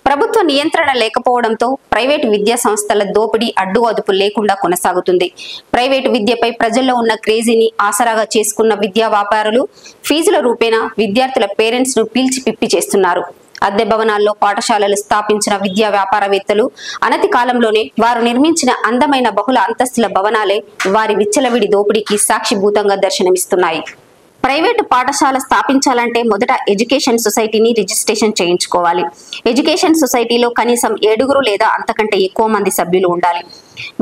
ప్రభుత్వ నియంత్రణ లేకపోవడంతో ప్రైవేటు విద్యా సంస్థల దోపిడీ అడ్డు అదుపు లేకుండా కొనసాగుతుంది. ప్రైవేటు విద్యపై ప్రజల్లో ఉన్న క్రేజీని ఆసరాగా చేసుకున్న విద్యా వ్యాపారులు ఫీజుల రూపేణా విద్యార్థుల పేరెంట్స్ ను పీల్చి పిప్పి చేస్తున్నారు. అద్దె భవనాల్లో పాఠశాలలు స్థాపించిన విద్యా వ్యాపారవేత్తలు అనతి కాలంలోనే వారు నిర్మించిన అందమైన బహుళ అంతస్తుల భవనాలే వారి విచ్చలవిడి దోపిడీకి సాక్షిభూతంగా దర్శనమిస్తున్నాయి. ప్రైవేటు పాఠశాల స్థాపించాలంటే మొదట ఎడ్యుకేషన్ సొసైటీని రిజిస్ట్రేషన్ చేయించుకోవాలి. ఎడ్యుకేషన్ సొసైటీలో కనీసం 7 లేదా అంతకంటే ఎక్కువ మంది సభ్యులు ఉండాలి.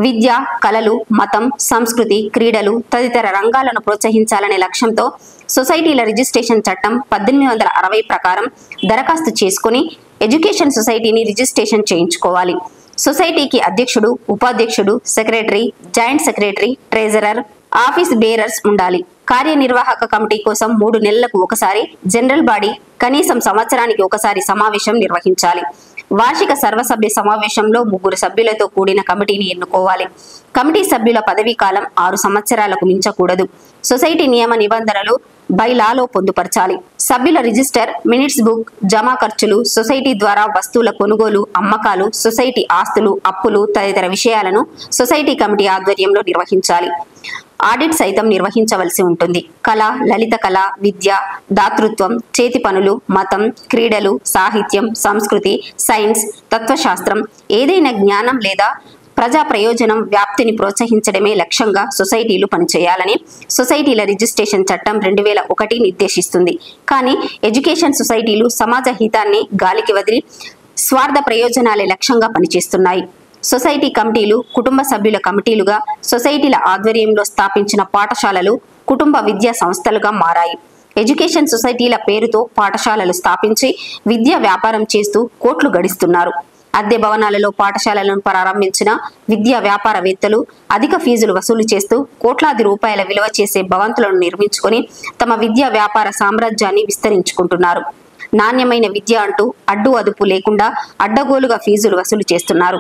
విద్య, కళలు, మతం, సంస్కృతి, క్రీడలు తదితర రంగాలను ప్రోత్సహించాలనే లక్ష్యంతో సొసైటీల రిజిస్ట్రేషన్ చట్టం 1860 ప్రకారం దరఖాస్తు చేసుకుని ఎడ్యుకేషన్ సొసైటీని రిజిస్ట్రేషన్ చేయించుకోవాలి. సొసైటీకి అధ్యక్షుడు, ఉపాధ్యక్షుడు, secretary, joint secretary, treasurer, office bearers ఉండాలి. కార్యనిర్వాహక కమిటీ కోసం 3 నెలలకు ఒకసారి, జనరల్ బాడీ కనీసం సంవత్సరానికి ఒకసారి సమావేశం నిర్వహించాలి. వార్షిక సర్వసభ్య సమావేశంలో 3 సభ్యులతో కూడిన కమిటీని ఎన్నుకోవాలి. కమిటీ సభ్యుల పదవీ కాలం 6 సంవత్సరాలకు మించకూడదు. సొసైటీ నియమ నిబంధనలు బైలాలో పొందుపరచాలి. సభ్యుల రిజిస్టర్, మినిట్స్ బుక్, జమా ఖర్చులు, సొసైటీ ద్వారా వస్తువుల కొనుగోలు, అమ్మకాలు, సొసైటీ ఆస్తులు, అప్పులు తదితర విషయాలను సొసైటీ కమిటీ ఆధ్వర్యంలో నిర్వహించాలి. ఆడిట్ సైతం నిర్వహించవలసి ఉంటుంది. కళ, లలిత కళ, విద్య, దాతృత్వం, చేతి పనులు, మతం, క్రీడలు, సాహిత్యం, సంస్కృతి, సైన్స్, తత్వశాస్త్రం, ఏదైనా జ్ఞానం లేదా ప్రజా ప్రయోజనం వ్యాప్తిని ప్రోత్సహించడమే లక్ష్యంగా సొసైటీలు పనిచేయాలని సొసైటీల రిజిస్ట్రేషన్ చట్టం 2001 నిర్దేశిస్తుంది. కానీ ఎడ్యుకేషన్ సొసైటీలు సమాజ హితాన్ని గాలికి వదిలి స్వార్థ ప్రయోజనాలే లక్ష్యంగా పనిచేస్తున్నాయి. సొసైటీ కమిటీలు కుటుంబ సభ్యుల కమిటీలుగా, సొసైటీల ఆధ్వర్యంలో స్థాపించిన పాఠశాలలు కుటుంబ విద్యా సంస్థలుగా మారాయి. ఎడ్యుకేషన్ సొసైటీల పేరుతో పాఠశాలలు స్థాపించి విద్యా వ్యాపారం చేస్తూ కోట్లు గడిస్తున్నారు. అద్దె భవనాలలో పాఠశాలలను ప్రారంభించిన విద్యా వ్యాపారవేత్తలు అధిక ఫీజులు వసూలు చేస్తూ కోట్లాది రూపాయల విలువ చేసే భవంతులను నిర్మించుకొని తమ విద్యా వ్యాపార సామ్రాజ్యాన్ని విస్తరించుకుంటున్నారు. నాణ్యమైన విద్య అంటూ అడ్డు అదుపు లేకుండా అడ్డగోలుగా ఫీజులు వసూలు చేస్తున్నారు.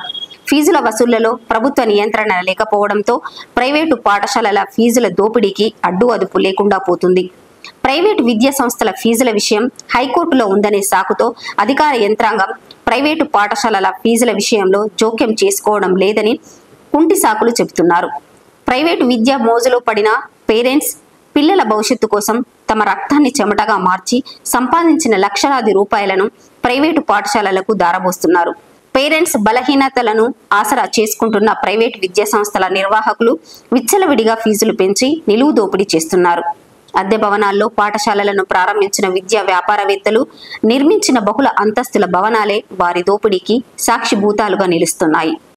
ఫీజుల వసూళ్లలో ప్రభుత్వ నియంత్రణ లేకపోవడంతో ప్రైవేటు పాఠశాలల ఫీజుల దోపిడీకి అడ్డు అదుపు లేకుండా పోతుంది. ప్రైవేటు విద్యా సంస్థల ఫీజుల విషయం హైకోర్టులో ఉందనే సాకుతో అధికార యంత్రాంగం ప్రైవేటు పాఠశాలల ఫీజుల విషయంలో జోక్యం చేసుకోవడం లేదని కుంటి సాకులు చెబుతున్నారు. ప్రైవేటు విద్యా మోజులో పడిన పేరెంట్స్ పిల్లల భవిష్యత్తు కోసం తమ రక్తాన్ని చెమటగా మార్చి సంపాదించిన లక్షలాది రూపాయలను ప్రైవేటు పాఠశాలలకు దారబోస్తున్నారు. పేరెంట్స్ బలహీనతలను ఆసరా చేసుకుంటున్న ప్రైవేటు విద్యా సంస్థల నిర్వాహకులు విచ్చలవిడిగా ఫీజులు పెంచి నిలువు దోపిడీ చేస్తున్నారు. అద్దె భవనాల్లో పాఠశాలలను ప్రారంభించిన విద్యా వ్యాపారవేత్తలు నిర్మించిన బహుళ అంతస్తుల భవనాలే వారి దోపిడీకి సాక్షిభూతాలుగా నిలుస్తున్నాయి.